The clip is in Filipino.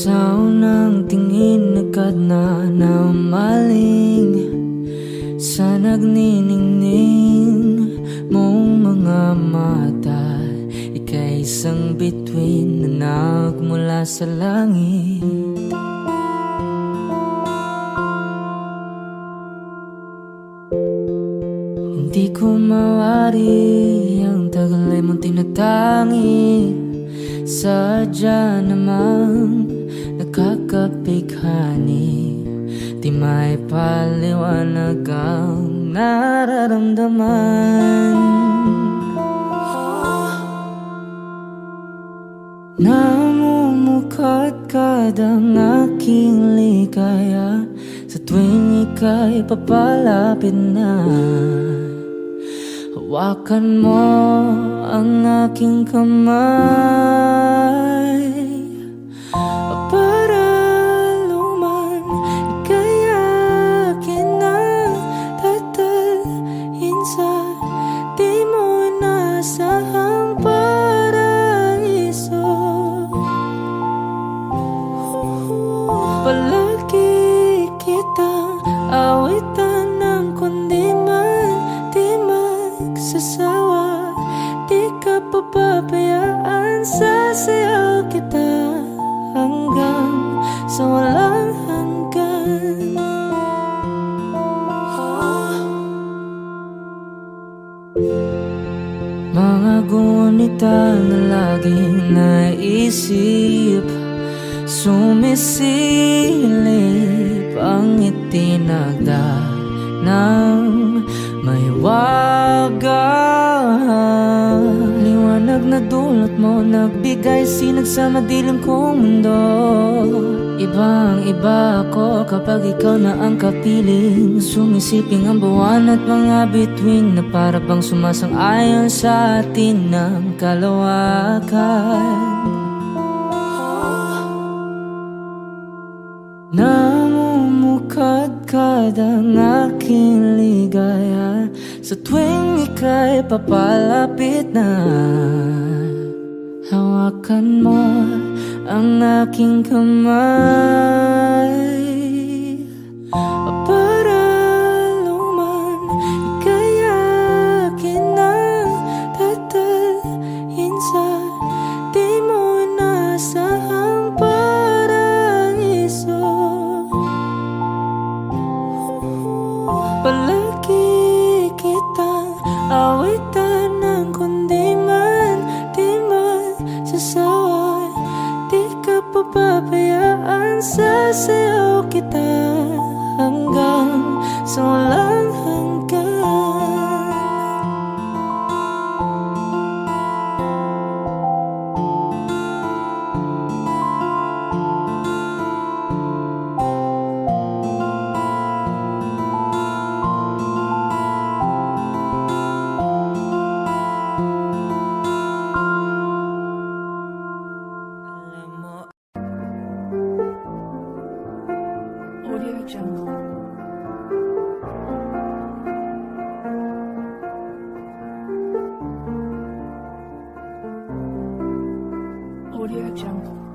Sa unang tingin agad na namaling sa nagniningning mong mga mata. Ika'y isang bituin na nagmula sa langit. Hindi ko mawari ang tagal ay mong tinatangi. Sadya namang nakakapighani, di may paliwanag ang nararamdaman. Namumukadkad ang aking ligaya sa tuwing ika'y papalapit na. Hawakan mo ang aking kamay para luman ika'y akin na tatalhin sa di mo nasahang paraiso. Palagi kitang awitan ng kundi man di magsasawa. Di ka papabayaan, sasayaw kita hanggang sa walang hanggan. Mga gunita na laging naisip, sumisilip ang itinagda ng may wagang liwanag na dulot mo, nagbigay sinag sa madilim kong mundo. Ibang iba ako kapag ikaw na ang kapiling, sumisiping ang buwan at mga bituin na para bang sumasang-ayon sa atin ng kalawakan. Namumukadkad ang aking ligaya sa tuwing ika'y papalapit na. Hawakan mo ang aking kamay para luman ika'y akin na tatalhin sa di mo nasahang paraiso. Palagi kitang awitan ng kundi man di magsasawa. Di ka papabayaan, sasayaw kita hanggang sa walang hanggan. Audio Jungle. Audio Jungle.